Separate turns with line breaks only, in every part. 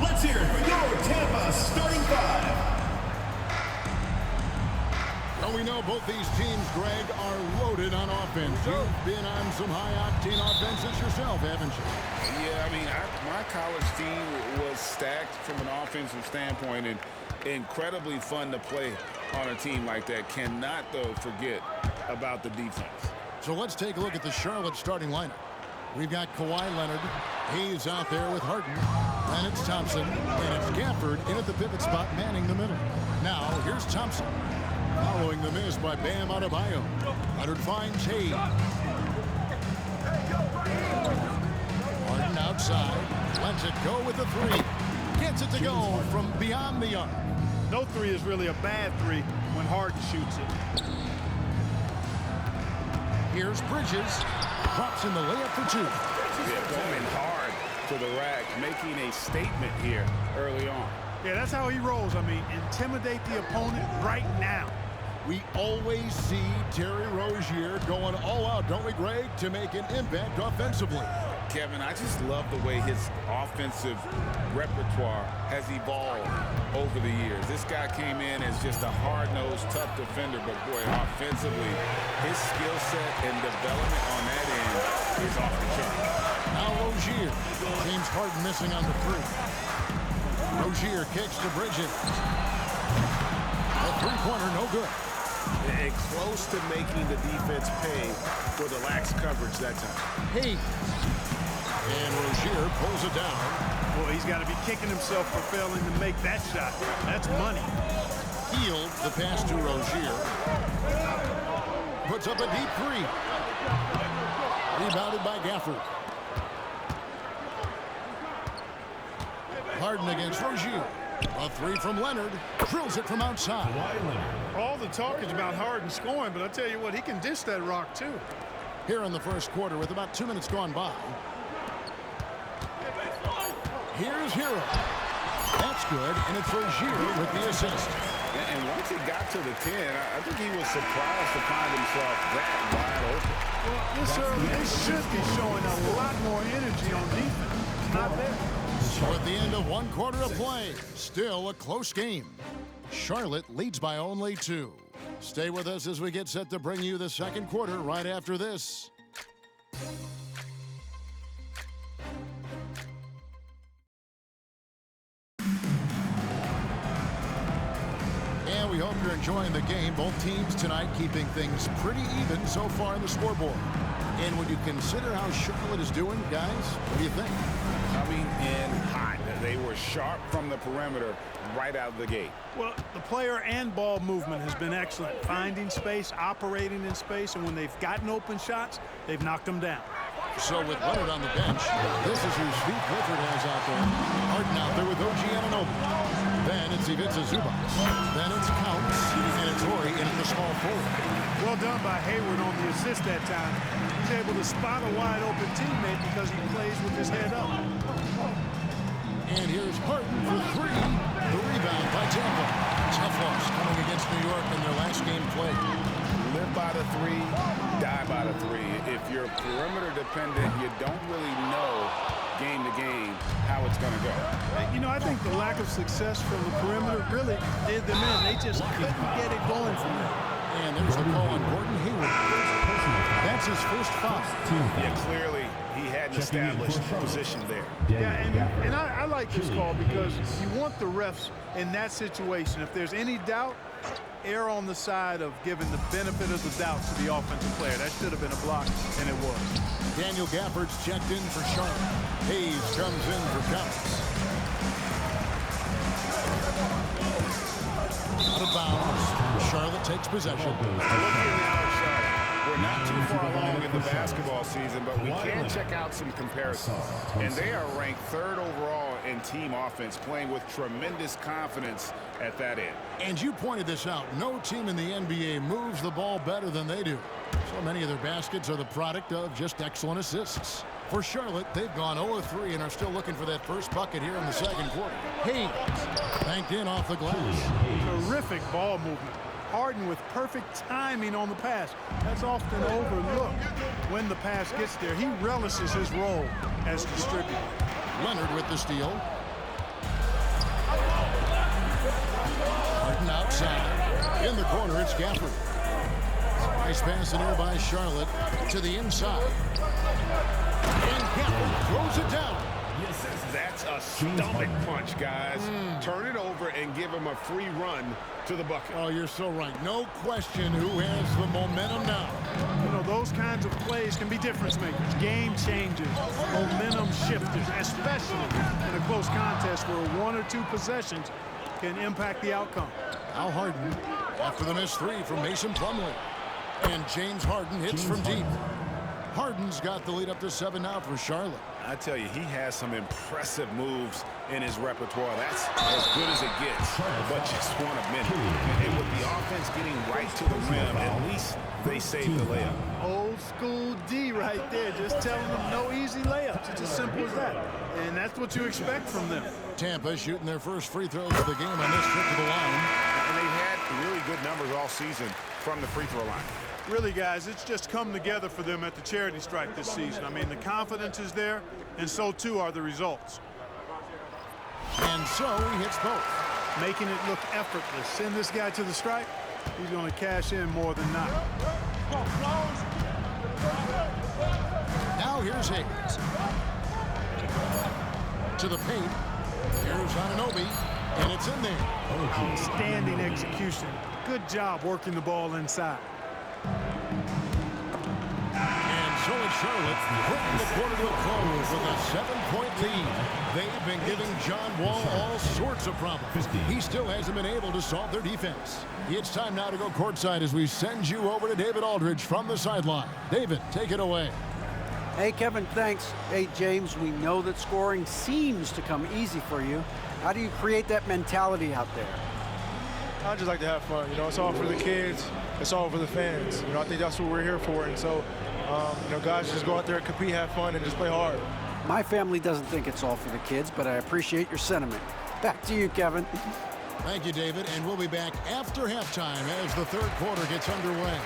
Let's hear it for your Tampa starting five.
Well, we know both these teams, Greg, are loaded on offense. You've been on some high-octane offenses yourself, haven't you?
Yeah, I mean, my college team was stacked from an offensive standpoint and incredibly fun to play on a team like that. Cannot, though, forget about the defense.
So let's take a look at the Charlotte starting lineup. We've got Kawhi Leonard. He's out there with Harden. Then it's Thompson. And it's Gafford in at the pivot spot, manning the middle. Now, here's Thompson. Following the miss by Bam Adebayo. Leonard finds Hayes. Harden outside. Lets it go with the three. Gets it to go from beyond the arc.
No three is really a bad three when Harden shoots it.
Here's Bridges. Drops in the layup for two.
Yeah, going hard to the rack, making a statement here early on.
Yeah, that's how he rolls. I mean, intimidate the opponent right now.
We always see Terry Rozier going all out, don't we, Greg, to make an impact offensively.
Kevin, I just love the way his offensive repertoire has evolved over the years. This guy came in as just a hard-nosed, tough defender, but boy, offensively, his skill set and development on that end is off the chart.
Now Rozier. James Harden missing on the three. Rozier kicks to Bridges. A three-pointer, no good.
And close to making the defense pay for the lax coverage that time.
Hayes. And Rozier pulls it down.
Boy, he's got to be kicking himself for failing to make that shot. That's money.
Hield the pass to Rozier. Puts up a deep three. Rebounded by Gafford. Harden against Rozier. A three from Leonard. Drills it from outside.
All the talk is about Harden scoring, but I tell you what, he can dish that rock too.
Here in the first quarter with about 2 minutes gone by. Here's Hero. That's good, and it's Rozier with the assist.
And once he got to the 10, I think he was surprised to find himself that wide open.
Well, yes, sir, they should be showing a lot more energy on defense. It's not there.
So at the end of 1 quarter of play, still a close game. Charlotte leads by only 2. Stay with us as we get set to bring you the second quarter right after this. And we hope you're enjoying the game. Both teams tonight keeping things pretty even so far in the scoreboard. And when you consider how Charlotte is doing, guys, what do you think?
Coming in hot. They were sharp from the perimeter right out of the gate.
Well, the player and ball movement has been excellent. Finding space, operating in space, and when they've gotten open shots, they've knocked them down.
So with Leonard on the bench, this is who Steve Clifford has out there. Harden out there with OG Anunoby. Then it's Ivica Zubac. Then it's Counts. And it's Horry in at the small forward.
Well done by Hayward on the assist that time. He's able to spot a wide open teammate because he plays with his head up.
And here's Harden for three. The rebound by Tampa. Tough loss coming against New York in their last game played.
Live by the three, die by the three. If you're perimeter dependent, you don't really know game to game how it's going to go.
You know, I think the lack of success from the perimeter really did them in. They just couldn't get it going from there.
And there's the call on Gordon Hayward. That's his first foul.
Yeah, clearly he hadn't established position there.
Yeah, and I like this call because you want the refs in that situation. If there's any doubt, err on the side of giving the benefit of the doubt to the offensive player. That should have been a block, and it was.
Daniel Gafford's checked in for Charlotte. Hayes comes in for Counts. Out of bounds. Charlotte takes possession.
We're not too far along in the basketball season, but we can check out some comparisons. And they are ranked 3rd overall in team offense, playing with tremendous confidence at that end.
And you pointed this out. No team in the NBA moves the ball better than they do. So many of their baskets are the product of just excellent assists. For Charlotte, they've gone 0-3 and are still looking for that first bucket here in the second quarter. Hayes banked in off the glass.
Terrific ball movement. Harden with perfect timing on the pass. That's often overlooked. When the pass gets there, he relishes his role as distributor.
Leonard with the steal. Harden outside. In the corner, it's Gafford. Nice pass in here by Charlotte to the inside. And Gafford throws it down.
That's a stomach punch, guys. Turn it over and give him a free run to the bucket.
Oh, you're so right. No question who has the momentum now.
You know, those kinds of plays can be difference makers, game changers, momentum shifters, especially in a close contest where 1 or 2 possessions can impact the outcome.
Al Harden after the missed 3 from Mason Plumlee. And James Harden hits from deep. Harden's got the lead up to 7 now for Charlotte.
I tell you, he has some impressive moves in his repertoire. That's as good as it gets, but just want a minute. And with the offense getting right to the rim, at least they saved the layup.
Old school D right there, just telling them no easy layups. It's as simple as that. And that's what you expect from them.
Tampa shooting their first free throws of the game on this trip to the line.
And they've had really good numbers all season from the free throw line.
Really, guys, it's just come together for them at the charity stripe this season. I mean, the confidence is there, and so too are the results.
And so he hits both.
Making it look effortless. Send this guy to the stripe, he's going to cash in more than not.
Now here's Hayes. To the paint. Here's Anunoby, and it's in there.
Outstanding execution. Good job working the ball inside.
And so it's Charlotte putting the quarter to a close with a 7-point lead. They've been giving John Wall all sorts of problems. He still hasn't been able to solve their defense. It's time now to go courtside as we send you over to David Aldridge from the sideline. David, take it away.
Hey, Kevin, thanks. Hey, James, we know that scoring seems to come easy for you. How do you create that mentality out there?
I just like to have fun. You know, it's all for the kids. It's all for the fans. You know, I think that's what we're here for. And so, you know, guys just go out there and compete, have fun, and just play hard.
My family doesn't think it's all for the kids, but I appreciate your sentiment. Back to you, Kevin.
Thank you, David. And we'll be back after halftime as the third quarter gets underway.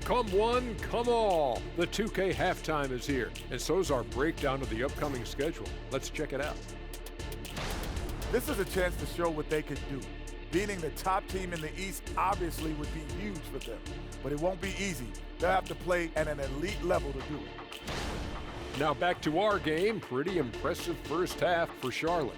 Come one, come all. The 2K halftime is here, and so is our breakdown of the upcoming schedule. Let's check it out.
This is a chance to show what they could do. Beating the top team in the East obviously would be huge for them, but it won't be easy. They'll have to play at an elite level to do it.
Now back to our game. Pretty impressive first half for Charlotte.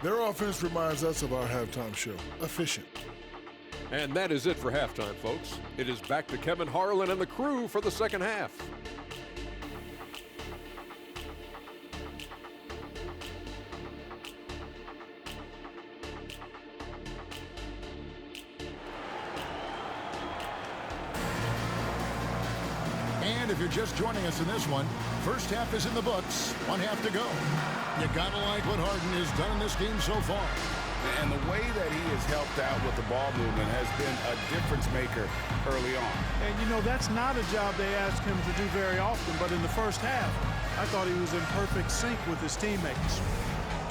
Their offense reminds us of our halftime show. Efficient.
And that is it for halftime, folks. It is back to Kevin Harlan and the crew for the second half.
And if you're just joining us in this one, first half is in the books. 1 half to go. You gotta like what Harden has done in this game so far.
And the way that he has helped out with the ball movement has been a difference maker early on.
And, you know, that's not a job they ask him to do very often, but in the first half, I thought he was in perfect sync with his teammates.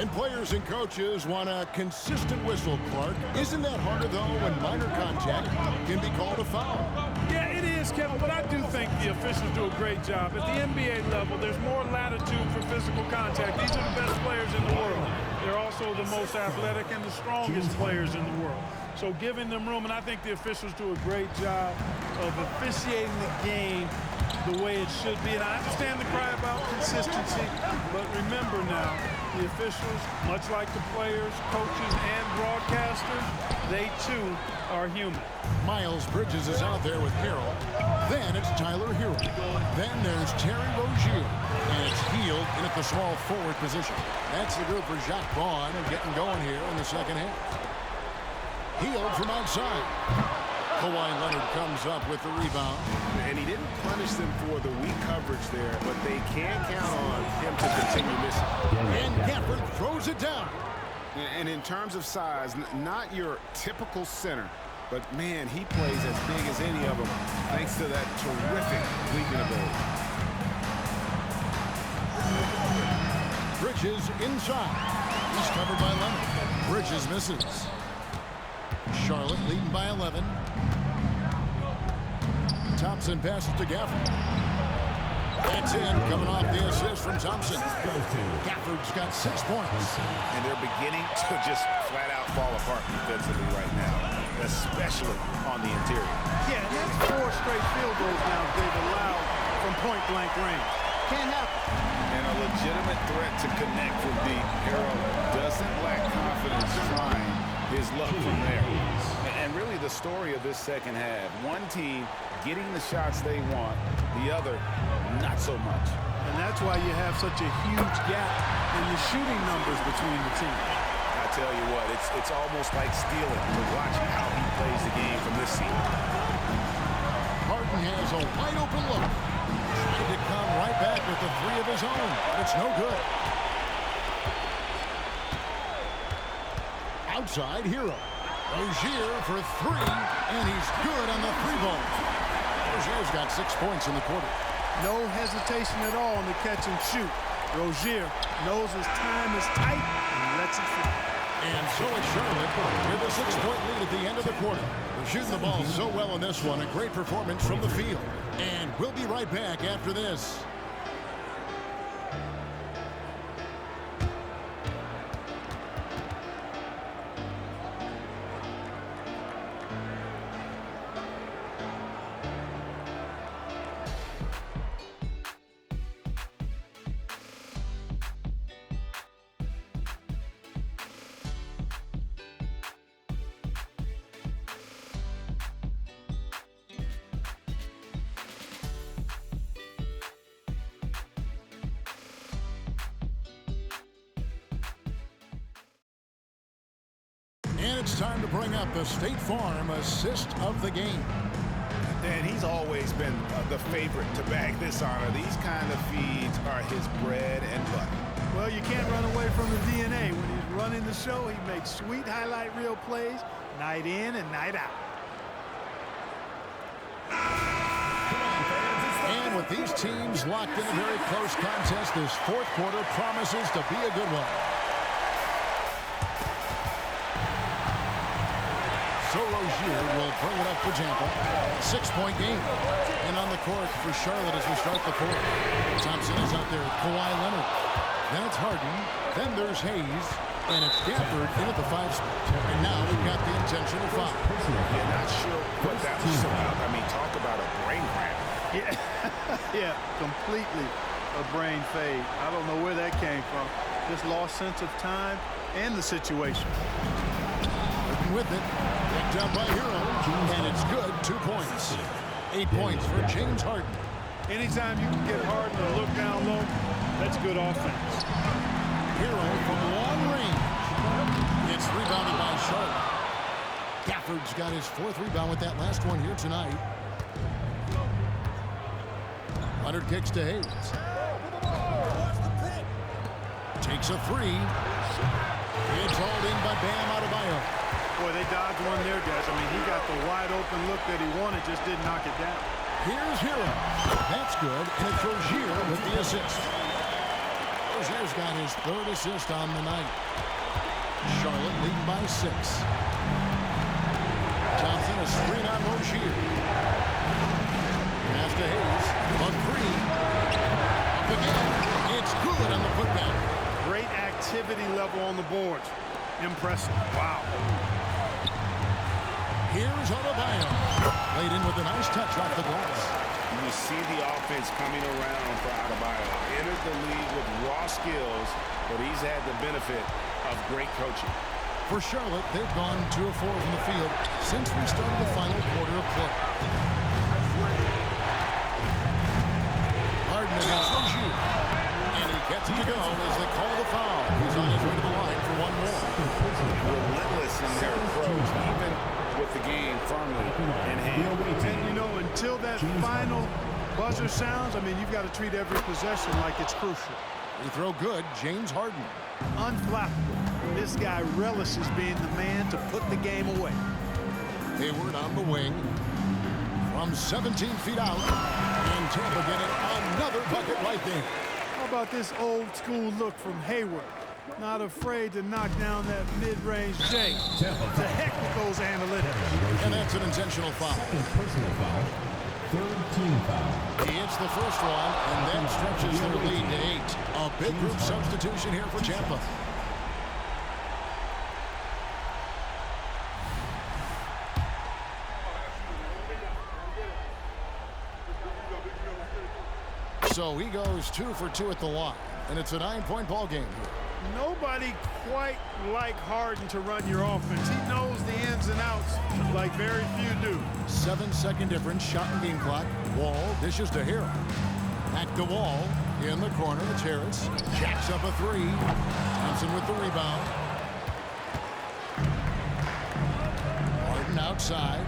And players and coaches want a consistent whistle, Clark. Isn't that harder, though, when minor contact can be called a foul?
Yeah, it is, Kevin, but I do think the officials do a great job. At the NBA level, there's more latitude for physical contact. These are the best players in the world. They're also the most athletic and the strongest players in the world. So giving them room, and I think the officials do a great job of officiating the game the way it should be. And I understand the cry about consistency, but remember now, the officials, much like the players, coaches, and broadcasters, they too are human.
Miles Bridges is out there with Harrell. Then it's Tyler Hero. Then there's Terry Rozier. And it's Hield in at the small forward position. That's the group for Jacques Vaughn and getting going here in the second half. Hield from outside. Kawhi Leonard comes up with the rebound.
And he didn't punish them for the weak coverage there, but they can count on him to continue missing.
And Gafford throws it down.
And in terms of size, not your typical center, but man, he plays as big as any of them thanks to that terrific leaping ability.
Bridges inside. He's covered by Leonard. Bridges misses. Charlotte leading by 11. Thompson passes to Gafford. That's in, coming off the assist from Thompson. Gafford's got 6 points.
And they're beginning to just flat out fall apart defensively right now, especially on the interior.
Yeah, and that's 4 straight field goals now they've allowed from point-blank range. Can't happen.
And a legitimate threat to connect from deep. Harrell doesn't lack confidence trying his luck from there. And really the story of this second half, one team getting the shots they want, the other not so much.
And that's why you have such a huge gap in the shooting numbers between the teams.
I tell you what, it's almost like stealing to watch how he plays the game from this seat.
Harden has a wide open look. Trying to come right back with the 3 of his own. It's no good. Outside, Hero. Rozier for 3, and he's good on the 3-ball. Rozier's got 6 points in the quarter.
No hesitation at all in the catch and shoot. Rozier knows his time is tight and lets it fly.
And so it's Charlotte with a 6-point lead at the end of the quarter. They're shooting the ball so well in this one. A great performance from the field. And we'll be right back after this. And it's time to bring up the State Farm assist of the game.
And he's always been the favorite to bag this honor. These kind of feeds are his bread and butter.
Well, you can't run away from the DNA. When he's running the show, he makes sweet highlight reel plays night in and night out.
And with these teams locked in a very close contest, this 4th quarter promises to be a good one. So Rozier will bring it up for Tampa. 6-point game. And on the court for Charlotte as we start the 4th. Thompson is out there with Kawhi Leonard. Then it's Harden. Then there's Hayes. And it's Gafford in at the 5 spot. And now we've got the intentional foul.
Yeah, not sure what that was about. I mean, talk about a brain cramp.
Yeah, yeah, completely a brain fade. I don't know where that came from. Just lost sense of time and the situation.
With it, picked up by Hero, and it's good. 2 points. 8 points for James Harden.
Anytime you can get Harden to look down low, that's good offense.
Hero from long range. It's rebounded by Charlotte. Gafford's got his 4th rebound with that last one here tonight. Leonard kicks to Hayes. Takes a 3. It's hauled in by Bam Adebayo.
Boy, they dodged one there, guys. I mean, he got the wide open look that he wanted, just didn't knock it down.
Here's Hero. That's good, and it's Rozier with the assist. Rozier's got his 3rd assist on the night. Charlotte leading by 6. Thompson a screen on Rozier. Pass to Hayes. A 3. Up again. It's good on the putback.
Great activity level on the boards. Impressive. Wow.
Here's Adebayo. Laid in with a nice touch off the glass.
You see the offense coming around for Adebayo. Entered the league with raw skills, but he's had the benefit of great coaching.
For Charlotte, they've gone 2 of 4 from the field since we started the final quarter of play. Harden against Rozier. And he gets it to go as they call the foul. He's on his way to the line for 1 more.
Relentless in their approach, even with the game firmly in hand.
And, you know, until that final buzzer sounds, I mean, you've got to treat every possession like it's crucial.
They throw good, James Harden.
Unflappable. This guy relishes being the man to put the game away.
Hayward on the wing. From 17 feet out. And Tampa getting another bucket right there.
How about this old school look from Hayward? Not afraid to knock down that mid-range J. To heck with those analytics.
And that's an intentional foul.
Personal foul. Third team foul.
He hits the first one, and that stretches their lead to 8. A big group substitution here for Tampa. So he goes 2 for 2 at the line, and it's a 9-point ball game here.
Nobody quite like Harden to run your offense. He knows the ins and outs like very few do.
7-second difference, shot and game clock. Wall dishes to Harrell. Back to Wall. In the corner, it's Harris. Jacks up a 3. Thompson with the rebound. Harden outside.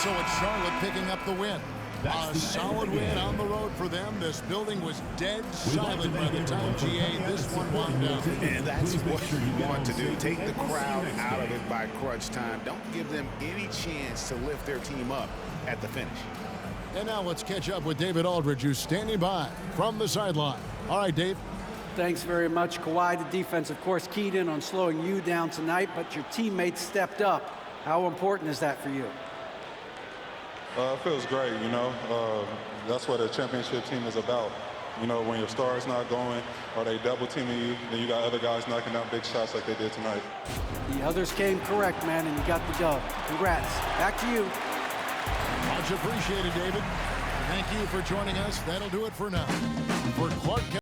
So it's Charlotte picking up the win. A solid win on the road for them. This building was dead silent by the time GA this one wound down.
And that's what you want to do. Take the crowd out of it by crunch time. Don't give them any chance to lift their team up at the finish.
And now let's catch up with David Aldridge, who's standing by from the sideline. All right, Dave.
Thanks very much, Kawhi. The defense, of course, keyed in on slowing you down tonight, but your teammates stepped up. How important is that for you?
It feels great, you know. That's what a championship team is about. You know, when your star is not going or they double teaming you, then you got other guys knocking down big shots like they did tonight.
The others came correct, man, and you got the dub. Congrats. Back to you.
Much appreciated, David. Thank you for joining us. That'll do it for now. For Clark